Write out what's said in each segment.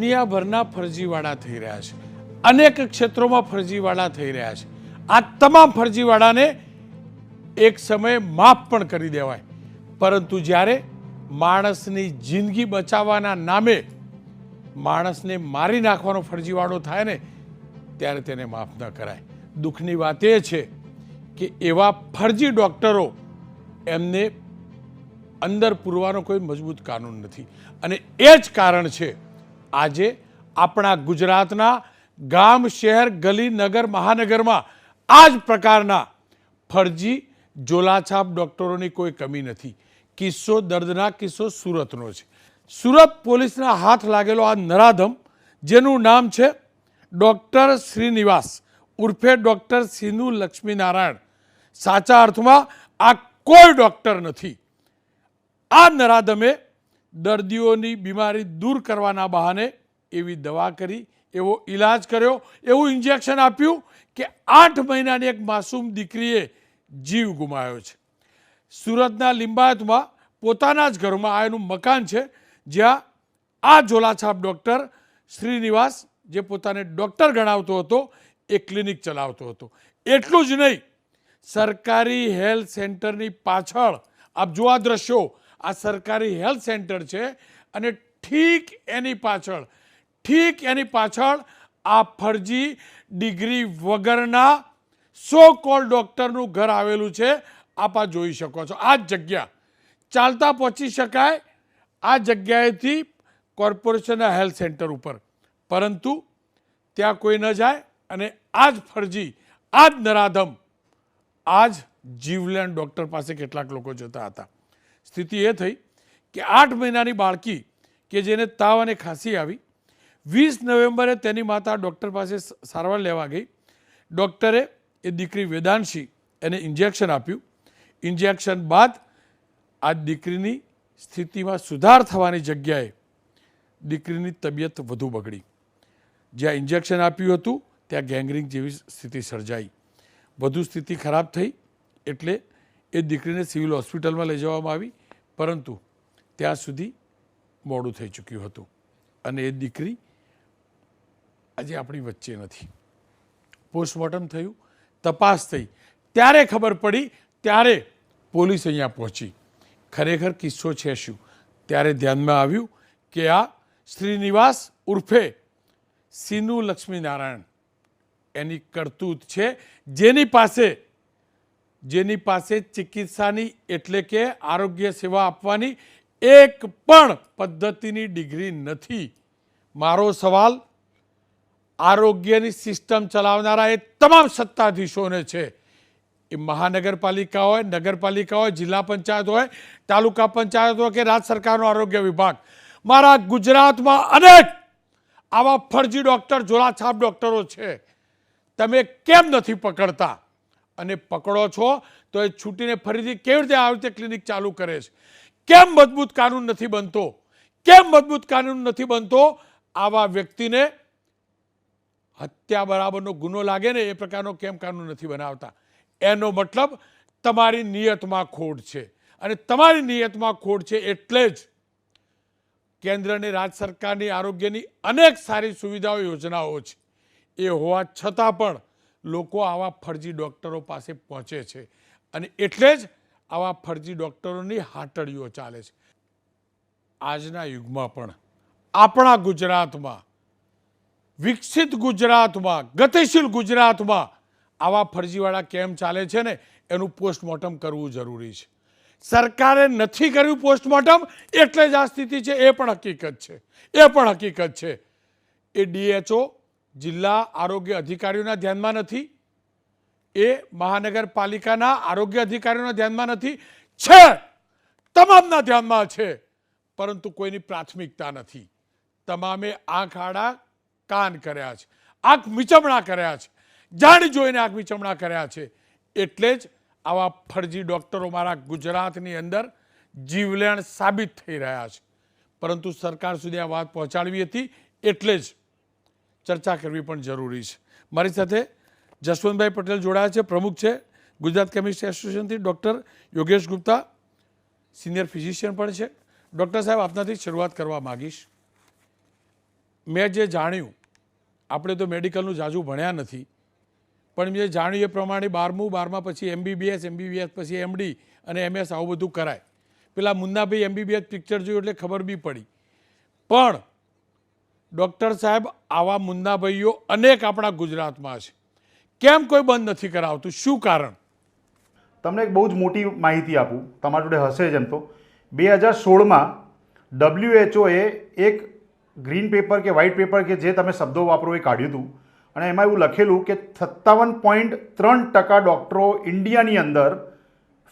દુનિયાભરના ફરજીવાળા થઈ રહ્યા છે, અનેક ક્ષેત્રોમાં ફરજીવાળા થઈ રહ્યા છે. આ તમામ ફરજીવાળાને એક સમયે માફ પણ કરી દેવાય, પરંતુ જ્યારે માણસની જિંદગી બચાવવાના નામે માણસને મારી નાખવાનો ફરજીવાળો થાય ને, ત્યારે તેને માફ ન કરાય. દુઃખની વાત એ છે કે એવા ફરજી ડૉક્ટરો એમને અંદર પૂરવાનો કોઈ મજબૂત કાનૂન નથી. અને એ જ કારણ છે આજે આપણા ગુજરાતના ગામ, શહેર, ગલી, નગર, મહાનગરમાં આ જ પ્રકારના ફરજી ઝોલાછાપ ડૉક્ટરોની કોઈ કમી નથી. કિસ્સો, દર્દનાક કિસ્સો સુરતનો છે. સુરત પોલીસના હાથ લાગેલો આ નરાધમ, જેનું નામ છે ડૉક્ટર શ્રીનિવાસ ઉર્ફે ડૉક્ટર સિનુ લક્ષ્મીનારાયણ. સાચા અર્થમાં આ કોઈ ડૉક્ટર નથી. આ નરાધમે દર્દીઓની બીમારી દૂર કરવાના બહાને એવી દવા કરી, એવો ઈલાજ કર્યો, એવું ઇન્જેક્શન આપ્યું કે 8 મહિનાની એક માસૂમ દીકરીએ જીવ ગુમાવ્યો છે. સુરતના લિંબાયતમાં પોતાના જ ઘરમાં આ એનું મકાન છે, જ્યાં આ ઝોલાછાપ ડૉક્ટર શ્રીનિવાસ, જે પોતાને ડૉક્ટર ગણાવતો હતો, એ ક્લિનિક ચલાવતો હતો. એટલું જ નહીં, સરકારી હેલ્થ સેન્ટરની પાછળ આપ જો આ દ્રશ્યો, આ સરકારી હેલ્થ સેન્ટર છે અને ઠીક એની પાછળ આ ફરજી ડિગ્રી વગરના સો કોલ ડૉક્ટરનું ઘર આવેલું છે. આપ આ જોઈ શકો છો. આ જ જગ્યા ચાલતા પહોંચી શકાય આ જગ્યાએથી કોર્પોરેશનના હેલ્થ સેન્ટર ઉપર, પરંતુ ત્યાં કોઈ ન જાય. અને આ જ ફરજી, આ જ નરાધમ, આ જ જીવલેણ ડૉક્ટર પાસે કેટલાક લોકો જતા હતા. સ્થિતિ એ થઈ કે 8 મહિનાની બાળકી કે જેને તાવ અને ખાંસી આવી, 20 નવેમ્બરે તેની માતા ડૉક્ટર પાસે સારવાર લેવા ગઈ. ડૉક્ટરે એ દીકરી વેદાંશી એને ઇન્જેક્શન આપ્યું. ઇન્જેક્શન બાદ આ દીકરીની સ્થિતિમાં સુધાર થવાની જગ્યાએ દીકરીની તબિયત વધુ બગડી. જ્યાં ઇન્જેક્શન આપ્યું હતું ત્યાં ગેંગ્રીન જેવી સ્થિતિ સર્જાઈ. વધુ સ્થિતિ ખરાબ થઈ એટલે એ દીકરીને સિવિલ હોસ્પિટલમાં લઈ જવામાં આવી, પરંતુ ત્યાં સુધી મોડું થઈ ચૂક્યું હતું અને એ દીકરી આજે આપણી વચ્ચે નથી. પોસ્ટમોર્ટમ થયું, તપાસ થઈ, ત્યારે ખબર પડી, ત્યારે પોલીસ અહીંયા પહોંચી. ખરેખર કિસ્સો છે શું? ત્યારે ધ્યાનમાં આવ્યું કે આ શ્રીનિવાસ ઉર્ફે સિનુ લક્ષ્મીનારાયણ એની કરતૂત છે, જેની પાસે ચિકિત્સાની એટલે કે આરોગ્ય સેવા આપવાની એક પણ પદ્ધતિની ડિગ્રી નથી. મારો સવાલ આરોગ્યની સિસ્ટમ ચલાવનારા એ તમામ સત્તાધીશોને છે. એ મહાનગરપાલિકા હોય, નગરપાલિકા હોય, જિલ્લા પંચાયત હોય, તાલુકા પંચાયત હોય કે રાજ્ય સરકારનો આરોગ્ય વિભાગ, મારા ગુજરાતમાં અનેક આવા ફરજી ડૉક્ટર, ઝોલાછાપ ડૉક્ટરો છે. તમે કેમ નથી પકડતા? અને પકડો છો તો એ છૂટીને ફરીથી કેવી રીતે આવી રીતે ક્લિનિક ચાલુ કરે છે? કેમ મજબૂત કાનૂન નથી બનતો? આવા વ્યક્તિને હત્યા બરાબરનો ગુનો લાગે ને એ પ્રકારનો કેમ કાનૂન નથી બનાવતા? એનો મતલબ તમારી નિયતમાં ખોટ છે. અને તમારી નિયતમાં ખોટ છે એટલે જ કેન્દ્ર અને રાજ્ય સરકારની આરોગ્યની અનેક સારી સુવિધાઓ, યોજનાઓ છે. એ હોવા છતાં પણ લોકો આવા ફરજી ડૉક્ટરો પાસે પહોંચે છે અને એટલે જ આવા ફરજી ડૉક્ટરોની હાટડીઓ ચાલે છે. આજના યુગમાં પણ આપણા ગુજરાતમાં, વિકસિત ગુજરાતમાં, ગતિશીલ ગુજરાતમાં આવા ફરજીવાળા કેમ ચાલે છે ને, એનું પોસ્ટમોર્ટમ કરવું જરૂરી છે. સરકારે નથી કર્યું પોસ્ટમોર્ટમ એટલે જ આ સ્થિતિ છે. એ પણ હકીકત છે. એ DHO, જિલ્લા આરોગ્ય અધિકારીઓના ધ્યાનમાં નથી, એ મહાનગરપાલિકાના આરોગ્ય અધિકારીઓના ધ્યાનમાં નથી. છે, તમામના ધ્યાનમાં છે, પરંતુ કોઈની પ્રાથમિકતા નથી. તમામે આંખ આડા કાન કર્યા છે, આંખ મીચમણા કર્યા છે, જાણી જોઈને આંખ મીચમણા કર્યા છે. એટલે જ આવા ફરજી ડૉક્ટરો મારા ગુજરાતની અંદર જીવલેણ સાબિત થઈ રહ્યા છે. પરંતુ સરકાર સુધી આ વાત પહોંચાડવી હતી એટલે જ ચર્ચા કરવી પણ જરૂરી છે. મારી સાથે જસવંતભાઈ પટેલ જોડાયા છે, પ્રમુખ છે ગુજરાત કેમિસ્ટ એસોસિએશનથી. Doctor Yogesh Gupta senior physician પણ છે. ડૉક્ટર સાહેબ, આપનાથી શરૂઆત કરવા માગીશ. મેં જે જાણ્યું, આપણે તો મેડિકલનું જાજુ ભણ્યા નથી, પણ મેં જાણ્યું એ પ્રમાણે 12માં પછી MBBS પછી MD અને MS આવું બધું કરાય. પેલા મુન્નાભાઈ MBBS પિક્ચર જોયું એટલે ખબર બી પડી. પણ ડૉક્ટર સાહેબ, આવા મુન્નાભાઈઓ અનેક આપણા ગુજરાતમાં છે. કેમ કોઈ બંધ નથી કરાવતું? શું કારણ? તમને એક બહુ જ મોટી માહિતી આપું, તમારા જોડે હશે જ એમ તો. 2016માં WHOએ એક ગ્રીન પેપર કે વ્હાઇટ પેપર કે જે તમે શબ્દો વાપરો એ કાઢ્યું હતું, અને એમાં એવું લખેલું કે 57.3% ડૉક્ટરો ઇન્ડિયાની અંદર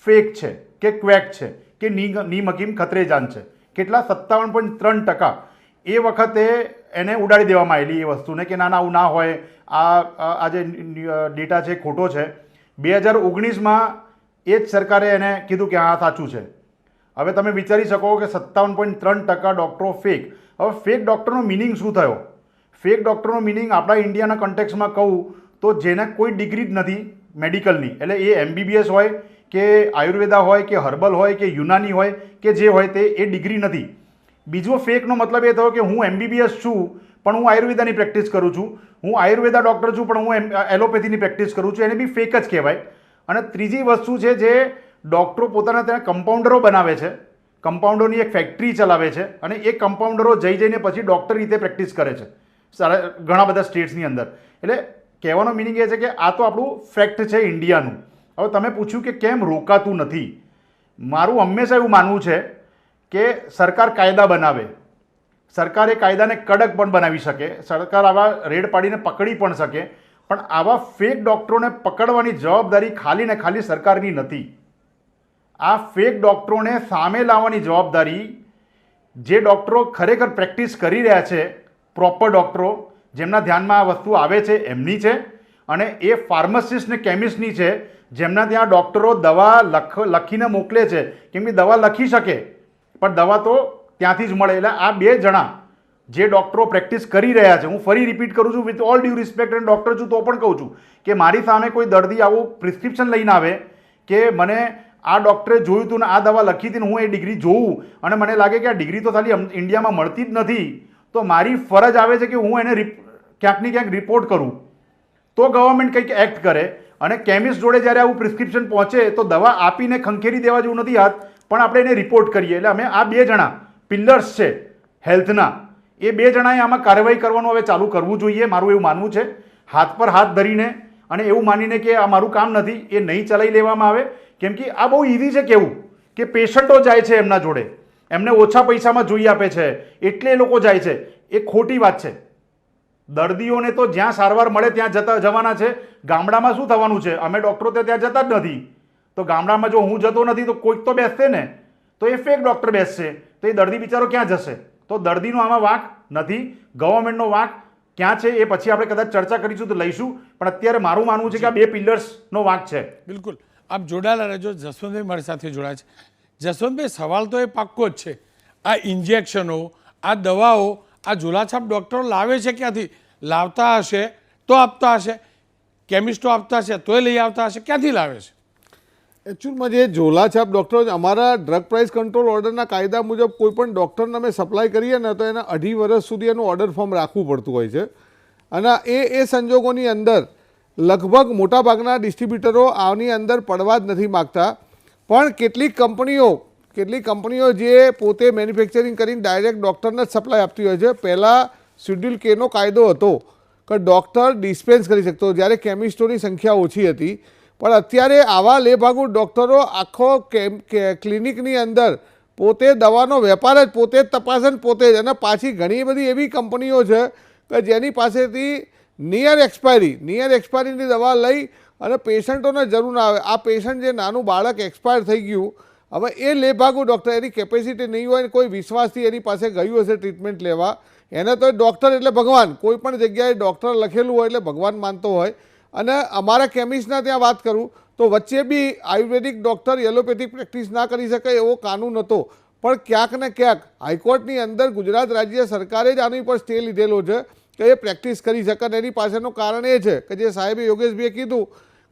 ફેક છે કે ક્વેક છે કે નીમ હકીમ ખતરેજાન છે. કેટલા? 57.3%. એ વખતે એને ઉડાડી દેવામાં આવેલી એ વસ્તુને કે ના ના આવું ના હોય, આ જે ડેટા છે ખોટો છે. 2019માં એ જ સરકારે એને કીધું કે હા સાચું છે. હવે તમે વિચારી શકો કે 57.3% ડૉક્ટરો ફેક. હવે ફેક ડૉક્ટરનો મિનિંગ શું થયો? ફેક ડૉક્ટરનો મિનિંગ આપણા ઇન્ડિયાના કન્ટેક્સમાં કહું તો જેને કોઈ ડિગ્રી જ નથી મેડિકલની, એટલે એ MBBS હોય કે આયુર્વેદા હોય કે હર્બલ હોય કે યુનાની હોય કે જે હોય તે, એ ડિગ્રી નથી. બીજો ફેકનો મતલબ એ થયો કે હું MBBS છું પણ હું આયુર્વેદાની પ્રેક્ટિસ કરું છું, હું આયુર્વેદા ડૉક્ટર છું પણ હું એલોપેથીની પ્રેક્ટિસ કરું છું, એને બી ફેક જ કહેવાય. અને ત્રીજી વસ્તુ છે જે ડૉક્ટરો પોતાના ત્યાં કમ્પાઉન્ડરો બનાવે છે, કમ્પાઉન્ડરોની એક ફેક્ટરી ચલાવે છે, અને એ કમ્પાઉન્ડરો જઈને પછી ડૉક્ટર રીતે પ્રેક્ટિસ કરે છે ઘણા બધા સ્ટેટ્સની અંદર. એટલે કહેવાનો મિનિંગ એ છે કે આ તો આપણું ફેક્ટ છે ઇન્ડિયાનું. હવે તમે પૂછ્યું કે કેમ રોકાતું નથી. મારું હંમેશા એવું માનવું છે કે સરકાર કાયદા બનાવે, સરકાર એ કાયદાને કડક પણ બનાવી શકે, સરકાર આવા રેડ પાડીને પકડી પણ શકે, પણ આવા ફેક ડૉક્ટરોને પકડવાની જવાબદારી ખાલી ને ખાલી સરકારની નથી. આ ફેક ડૉક્ટરોને સામે લાવવાની જવાબદારી જે ડૉક્ટરો ખરેખર પ્રેક્ટિસ કરી રહ્યા છે, પ્રોપર ડૉક્ટરો જેમના ધ્યાનમાં આ વસ્તુ આવે છે એમની છે, અને એ ફાર્માસિસ્ટ ને કેમિસ્ટની છે જેમના ત્યાં ડૉક્ટરો દવા લખીને મોકલે છે. કેમ કે દવા લખી શકે પણ દવા તો ત્યાંથી જ મળે. એટલે આ બે જણા જે ડૉક્ટરો પ્રેક્ટિસ કરી રહ્યા છે, હું ફરી રિપીટ કરું છું વિથ ઓલ ડ્યુ રિસ્પેક્ટ, અને ડૉક્ટર છું તો પણ કહું છું કે મારી સામે કોઈ દર્દી આવું પ્રિસ્ક્રિપ્શન લઈને આવે કે મને આ ડૉક્ટરે જોયું હતું ને આ દવા લખી હતી ને હું એ ડિગ્રી જોઉં અને મને લાગે કે આ ડિગ્રી તો ખાલી ઇન્ડિયામાં મળતી જ નથી, તો મારી ફરજ આવે છે કે હું એને ક્યાંક ને ક્યાંક રિપોર્ટ કરું, તો ગવર્મેન્ટ કંઈક એક્ટ કરે. અને કેમિસ્ટ જોડે જ્યારે આવું પ્રિસ્ક્રિપ્શન પહોંચે તો દવા આપીને ખંખેરી દેવા જેવું નથી હાથ, પણ આપણે એને રિપોર્ટ કરીએ. એટલે અમે આ બે જણા પિલર્સ છે હેલ્થના, એ બે જણાએ આમાં કાર્યવાહી કરવાનું હવે ચાલુ કરવું જોઈએ, મારું એવું માનવું છે. હાથ પર હાથ ધરીને અને એવું માનીને કે આ મારું કામ નથી એ નહીં ચલાવી લેવામાં આવે. કેમ કે આ બહુ ઇઝી છે કહેવું કે પેશન્ટો જાય છે એમના જોડે, એમને ઓછા પૈસામાં જોઈ આપે છે એટલે એ લોકો જાય છે. એ ખોટી વાત છે. દર્દીઓને તો જ્યાં સારવાર મળે ત્યાં જવાના છે. ગામડામાં શું થવાનું છે? અમે ડૉક્ટરો ત્યાં જતા જ નથી, તો ગામડામાં જો હું જતો નથી તો કોઈક તો બેસશે ને, તો એ ફેક ડૉક્ટર બેસશે, તો એ દર્દી બિચારો ક્યાં જશે? તો દર્દીનો આમાં વાંક નથી, ગવર્મેન્ટનો વાંક ક્યાં છે એ પછી આપણે કદાચ ચર્ચા કરીશું તો લઈશું, પણ અત્યારે મારું માનવું છે કે આ બે પિલર્સનો વાંક છે. બિલકુલ. આપ જોડાયેલા રહેજો. જસવંતભાઈ મારી સાથે જોડાય છે. જસવંતભાઈ, સવાલ તો એ પાક્કો જ છે, આ ઇન્જેક્શનો, આ દવાઓ, આ ઝોલાછાપ ડૉક્ટરો લાવે છે ક્યાંથી? લાવતા હશે તો આપતા હશે, કેમિસ્ટો આપતા હશે તોય લઈ આવતા હશે, ક્યાંથી લાવે છે? એકચ્યુઅલમાં જે ઝોલાછાપ ડૉક્ટરો, અમારા ડ્રગ પ્રાઇસ કંટ્રોલ ઓર્ડરના કાયદા મુજબ કોઈ પણ ડૉક્ટરને અમે સપ્લાય કરીએ ને તો એને 2.5 વર્ષ સુધી એનું ઓર્ડર ફોર્મ રાખવું પડતું હોય છે. અને એ સંજોગોની અંદર લગભગ મોટાભાગના ડિસ્ટ્રીબ્યુટરો આની અંદર પડવા જ નથી માગતા. પણ કેટલીક કંપનીઓ જે પોતે મેન્યુફેક્ચરિંગ કરીને ડાયરેક્ટ ડૉક્ટરને જ સપ્લાય આપતી હોય છે. પહેલાં શેડ્યુલ Kનો કાયદો હતો કે ડૉક્ટર ડિસ્પેન્સ કરી શકતો જ્યારે કેમિસ્ટોની સંખ્યા ઓછી હતી. પણ અત્યારે આવા લેભાગુ ડૉક્ટરો આખો ક્લિનિકની અંદર પોતે દવાનો વેપાર જ પોતે જ તપાસે પોતે જ, અને પાછી ઘણી બધી એવી કંપનીઓ છે કે જેની પાસેથી નિયર એક્સપાયરીની દવા લઈ અને પેશન્ટોને જરૂર ના આવે. આ પેશન્ટ જે નાનું બાળક એક્સપાયર થઈ ગયું, હવે એ લેભાગુ ડૉક્ટર, એની કેપેસિટી નહીં હોય ને કોઈ વિશ્વાસથી એની પાસે ગયું હશે ટ્રીટમેન્ટ લેવા, એને તો ડૉક્ટર એટલે ભગવાન, કોઈ પણ જગ્યાએ ડૉક્ટર લખેલું હોય એટલે ભગવાન માનતો હોય. અને અમારા કેમિસ્ટના ત્યાં વાત કરું તો વચ્ચે બી આયુર્વેદિક ડૉક્ટર એલોપેથિક પ્રેક્ટિસ ના કરી શકે એવો કાનૂન હતો, પણ ક્યાંક ને ક્યાંક હાઈકોર્ટની અંદર ગુજરાત રાજ્ય સરકારે જ આની પર સ્ટે લીધેલો છે કે એ પ્રેક્ટિસ કરી શકે. અને એની પાછળનું કારણ એ છે કે જે સાહેબે યોગેશભાઈએ કીધું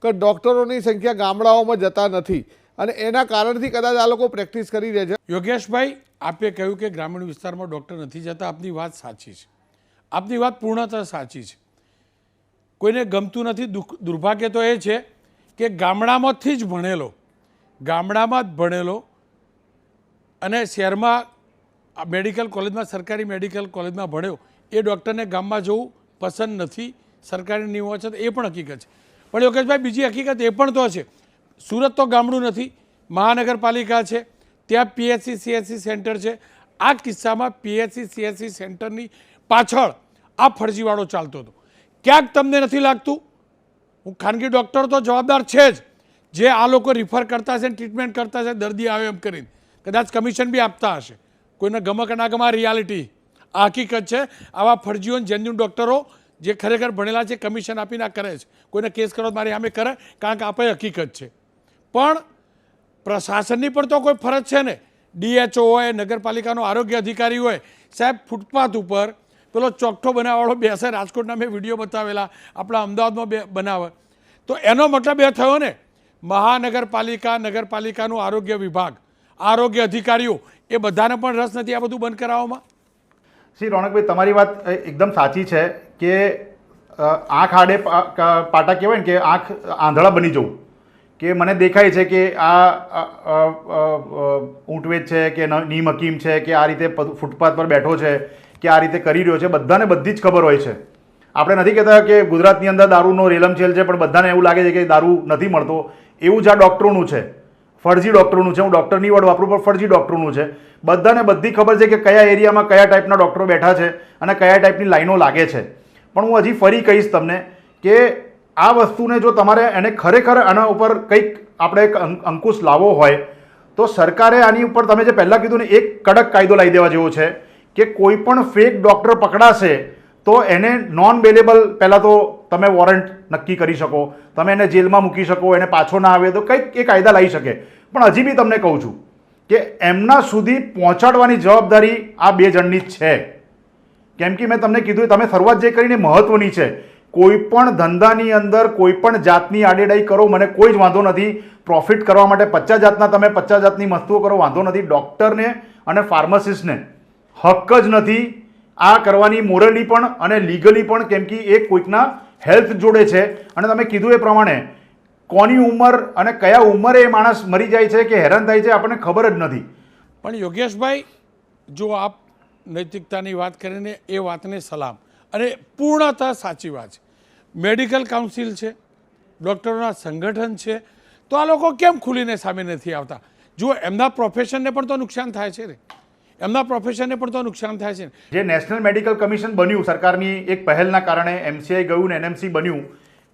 કે ડૉક્ટરોની સંખ્યા ગામડાઓમાં જતા નથી અને એના કારણથી કદાચ આ લોકો પ્રેક્ટિસ કરી રહ્યા છે. યોગેશભાઈ, આપે કહ્યું કે ગ્રામીણ વિસ્તારમાં ડૉક્ટર નથી જતા, આપની વાત સાચી છે. આપની વાત પૂર્ણતઃ સાચી છે. કોઈને ગમતું નથી. દુર્ભાગ્ય તો એ છે કે ગામડામાંથી જ ભણેલો, ગામડામાં જ ભણેલો અને શહેરમાં મેડિકલ કોલેજમાં, સરકારી મેડિકલ કોલેજમાં ભણ્યો એ ડૉક્ટરને ગામમાં જવું પસંદ નથી. સરકારી નિયમ હોવા છતાં એ પણ હકીકત છે. પણ યોગેશભાઈ, બીજી હકીકત એ પણ તો છે, સુરત તો ગામડું નથી, મહાનગરપાલિકા છે, ત્યાં PHC CHC સેન્ટર છે. આ કિસ્સામાં PHC CHC સેન્ટરની પાછળ આ ફરજીવાળો ચાલતો હતો. ક્યાંક તમને નથી લાગતું, હું ખાનગી ડૉક્ટર તો જવાબદાર છે જ, જે આ લોકો રિફર કરતા છે, ટ્રીટમેન્ટ કરતા છે, દર્દી આવે એમ કરીને કદાચ કમિશન બી આપતા હશે, કોઈને ગમે કે ના ગમે, આ રિયાલિટી, આ હકીકત છે. આવા ફરજીઓ જેન્યુન ડૉક્ટરો જે ખરેખર ભણેલા છે કમિશન આપીને આ કરે છે. કોઈને કેસ કરો મારી સામે કરે, કારણ કે આપણે હકીકત છે. પણ પ્રશાસનની પણ તો કોઈ ફરજ છે ને. DHO હોય, નગરપાલિકાનો આરોગ્ય અધિકારી હોય, સાહેબ ફૂટપાથ ઉપર પેલો ચોકઠો બનાવવાળો બેસે, રાજકોટના મેં વિડીયો બતાવેલા, આપણા અમદાવાદમાં બનાવે, તો એનો મતલબ એ થયો ને, મહાનગરપાલિકા, નગરપાલિકાનું આરોગ્ય વિભાગ, આરોગ્ય અધિકારીઓ એ બધાને પણ રસ નથી આ બધું બંધ કરાવવામાં. શ્રી રોનકભાઈ, તમારી વાત એકદમ સાચી છે કે આંખ આડે પાટા કહેવાય ને, કે આંખ આંધળા બની જવું, કે મને દેખાય છે કે આ ઊંટવેચ છે કે નીમ હકીમ છે કે આ રીતે ફૂટપાથ પર બેઠો છે કે આ રીતે કરી રહ્યો છે, બધાને બધી જ ખબર હોય છે. આપણે નથી કહેતા કે ગુજરાતની અંદર દારૂનો રેલમછેલ છે, પણ બધાને એવું લાગે છે કે દારૂ નથી મળતો. એવું જ આ ડૉક્ટરોનું છે, ફરજી ડૉક્ટરોનું છે. હું ડૉક્ટરની વર્ડ વાપરું પણ ફરજી ડૉક્ટરોનું છે. બધાને બધી ખબર છે કે કયા એરિયામાં કયા ટાઈપના ડૉક્ટરો બેઠા છે અને કયા ટાઈપની લાઈનો લાગે છે. પણ હું હજી ફરી કહીશ તમને કે આ વસ્તુને જો તમારે એને ખરેખર આના ઉપર કંઈક આપણે એક અંકુશ લાવવો હોય તો સરકારે આની ઉપર, તમે જે પહેલાં કીધું ને, એક કડક કાયદો લાવી દેવા જેવો છે કે કોઈ પણ ફેક ડૉક્ટર પકડાશે તો એને નોન બેલેબલ, પહેલાં તો તમે વોરંટ નક્કી કરી શકો, તમે એને જેલમાં મૂકી શકો, એને પાછો ના આવે તો કંઈક એ કાયદા લાવી શકે. પણ હજી બી તમને કહું છું કે એમના સુધી પહોંચાડવાની જવાબદારી આ બે જણની જ છે. કેમ કે મેં તમને કીધું, તમે શરૂઆત જે કરીને મહત્વની છે. કોઈ પણ ધંધાની અંદર કોઈ પણ જાતની આડેડાઈ કરો, મને કોઈ જ વાંધો નથી. પ્રોફિટ કરવા માટે 50 જાતના તમે 50 જાતની વસ્તુઓ કરો, વાંધો નથી. ડૉક્ટરને અને ફાર્માસિસ્ટને હક જ નથી આ કરવાની, મોરલી પણ અને લીગલી પણ, કેમ કે એ કોઈકના હેલ્થ જોડે છે. અને તમે કીધું એ પ્રમાણે કોની ઉંમર અને કયા ઉંમરે એ માણસ મરી જાય છે કે હેરાન થાય છે આપણને ખબર જ નથી. પણ યોગેશભાઈ, જો આપ નૈતિકતાની વાત કરીને એ વાતને સલામ, અને પૂર્ણતઃ સાચી વાત છે. મેડિકલ કાઉન્સિલ છે, ડૉક્ટરોના સંગઠન છે, તો આ લોકો કેમ ખુલીને સામે નથી આવતા? જુઓ, એમના પ્રોફેશનને પણ તો નુકસાન થાય છે ને, એમના પ્રોફેશનને પણ તો નુકસાન થાય છે. જે નેશનલ મેડિકલ કમિશન બન્યું સરકારની એક પહેલના કારણે, MCI ગયું ને NMC બન્યું,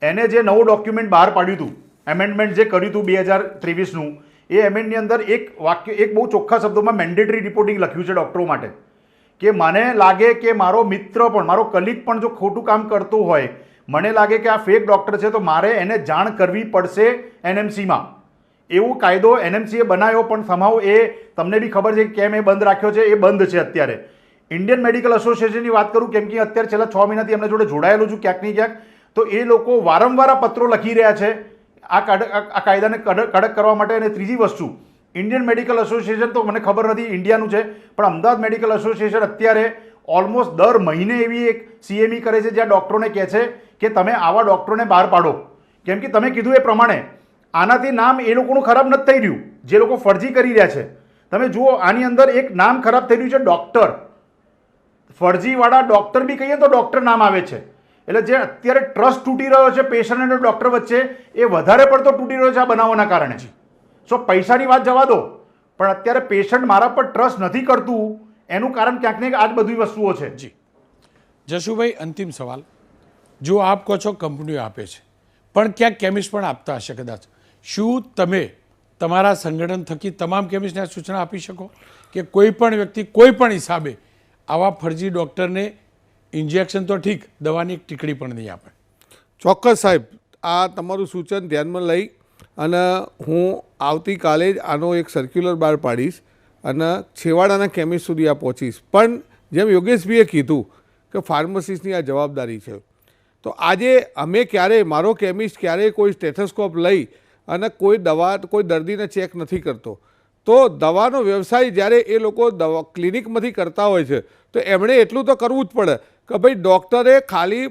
એને જે નવું ડોક્યુમેન્ટ બહાર પાડ્યું હતું, એમેન્ડમેન્ટ જે કર્યું હતું 2023નું, એ એમેન્ડની અંદર એક વાક્ય, એક બહુ ચોખ્ખા શબ્દોમાં મેન્ડેટરી રિપોર્ટિંગ લખ્યું છે ડૉક્ટરો માટે, કે મને લાગે કે મારો મિત્ર પણ, મારો કલીગ પણ જો ખોટું કામ કરતો હોય, મને લાગે કે આ ફેક ડૉક્ટર છે, તો મારે એને જાણ કરવી પડશે NMCમાં. એવો કાયદો NMCએ બનાવ્યો, પણ સમાવ એ તમને બી ખબર છે કે કેમ એ બંધ રાખ્યો છે. એ બંધ છે અત્યારે. ઇન્ડિયન મેડિકલ એસોસિએશનની વાત કરું, કેમ કે અત્યારે છેલ્લા 6 મહિનાથી એમના જોડે જોડાયેલું છું ક્યાંક ને ક્યાંક, તો એ લોકો વારંવાર આ પત્રો લખી રહ્યા છે આ કાયદાને કડક કરવા માટે. અને ત્રીજી વસ્તુ, ઇન્ડિયન મેડિકલ એસોસિએશન તો મને ખબર નથી ઇન્ડિયાનું છે, પણ અમદાવાદ મેડિકલ એસોસિએશન અત્યારે ઓલમોસ્ટ દર મહિને એવી એક CME કરે છે જ્યાં ડૉક્ટરોને કહે છે કે તમે આવા ડૉક્ટરોને બહાર પાડો. કેમ કે તમે કીધું એ પ્રમાણે આનાથી નામ એ લોકોનું ખરાબ નથી થઈ રહ્યું, જે લોકો ફરજી કરી રહ્યા છે. તમે જુઓ, આની અંદર એક નામ ખરાબ થઈ રહ્યું છે, ડૉક્ટર. ફરજીવાળા ડૉક્ટર બી કહીએ તો ડૉક્ટર નામ આવે છે. એટલે જે અત્યારે ટ્રસ્ટ તૂટી રહ્યો છે પેશન્ટ અને ડૉક્ટર વચ્ચે, એ વધારે પડતો તૂટી રહ્યો છે આ બનાવવાના કારણે. સો પૈસાની વાત જવા દો, પણ અત્યારે પેશન્ટ મારા પર ટ્રસ્ટ નથી કરતું, એનું કારણ ક્યાંક ને આ જ બધી વસ્તુઓ છે. જી જશુભાઈ, અંતિમ સવાલ. જો આપ કહો છો કંપનીઓ આપે છે, પણ ક્યાંક કેમિસ્ટ પણ આપતા હશે કદાચ, શું તમે તમારા સંગઠન થકી તમામ કેમિસ્ટને સૂચના આપી શકો કે કોઈ પણ વ્યક્તિ કોઈ પણ હિસાબે આવા ફરજી ડૉક્ટરને ઇન્જેક્શન તો ઠીક, દવાની એક ટીકડી પણ નહીં આપે? ચોક્કસ સાહેબ, આ તમારું સૂચન ધ્યાનમાં લઈ અને હું આવતીકાલે જ આનો એક સર્ક્યુલર બહાર પાડીશ અને છેવાડાના કેમિસ્ટ સુધી આ પહોંચીશ. પણ જેમ યોગેશભાઈએ કીધું કે ફાર્મસિસ્ટની આ જવાબદારી છે, તો આજે અમે ક્યારેય, મારો કેમિસ્ટ ક્યારેય કોઈ સ્ટેથોસ્કોપ લઈ અને કોઈ દવા, કોઈ દર્દીને ચેક નથી કરતો. તો દવાનો વ્યવસાય જ્યારે એ લોકો ક્લિનિકમાંથી કરતા હોય છે, તો એમણે એટલું તો કરવું જ પડે કે ભાઈ ડૉક્ટરે ખાલી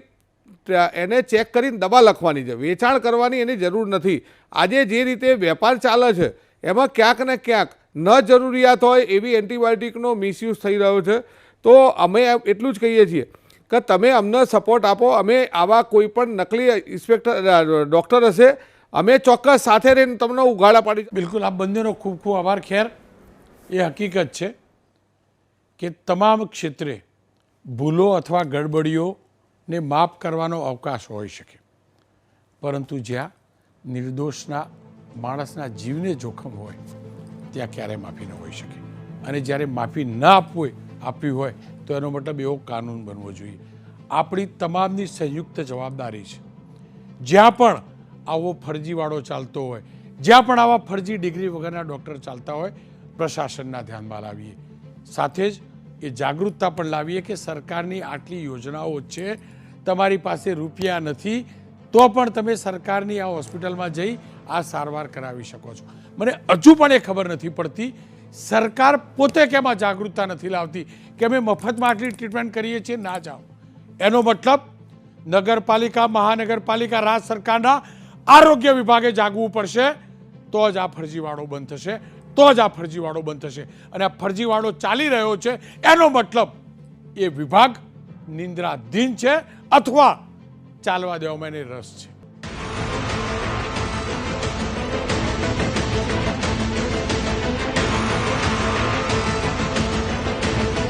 એને ચેક કરીને દવા લખવાની છે, વેચાણ કરવાની એની જરૂર નથી. આજે જે રીતે વેપાર ચાલે છે એમાં ક્યાંક ને ક્યાંક ન જરૂરિયાત હોય એવી એન્ટિબાયોટિકનો મિસયુઝ થઈ રહ્યો છે. તો અમે એટલું જ કહીએ છીએ કે તમે અમને સપોર્ટ આપો. અમે આવા કોઈ પણ નકલી ડૉક્ટર હશે અમે ચોક્કસ સાથે રહીને તમને ઉઘાડા પાડી. બિલકુલ, આપ બંનેનો ખૂબ ખૂબ આભાર. ખેર, એ હકીકત છે કે તમામ ક્ષેત્રે ભૂલો અથવા ગડબડીઓને માફ કરવાનો અવકાશ હોઈ શકે, પરંતુ જ્યાં નિર્દોષના માણસના જીવને જોખમ હોય ત્યાં ક્યારેય માફી ન હોઈ શકે. અને જ્યારે માફી ન આપવી હોય તો એનો મતલબ એવો કાનૂન બનવો જોઈએ. આપણી તમામની સંયુક્ત જવાબદારી છે, જ્યાં પણ આવો ફરજીવાળો ચાલતો હોય, જ્યાં પણ આવા ફરજી ડિગ્રી વગરના ડૉક્ટર ચાલતા હોય, પ્રશાસનના ધ્યાનમાં લાવીએ. સાથે જ એ જાગૃતતા પણ લાવીએ કે સરકારની આટલી યોજનાઓ છે, તમારી પાસે રૂપિયા નથી તો પણ તમે સરકારની આ હોસ્પિટલમાં જઈ આ સારવાર કરાવી શકો છો. મને હજુ પણ એ ખબર નથી પડતી સરકાર પોતે કેમ આ જાગૃતતા નથી લાવતી કે અમે મફતમાં આટલી ટ્રીટમેન્ટ કરીએ છીએ, ના જાઓ. એનો મતલબ નગરપાલિકા, મહાનગરપાલિકા, રાજ્ય સરકારના આરોગ્ય વિભાગે જાગવું પડશે. તો જ આ ફરજીવાળો બંધ થશે, તો જ આ ફરજીવાળો બંધ થશે. અને આ ફરજીવાળો ચાલી રહ્યો છે એનો મતલબ એ વિભાગ નિંદ્રાધીન છે અથવા ચાલવા દેવામાં એને રસ છે.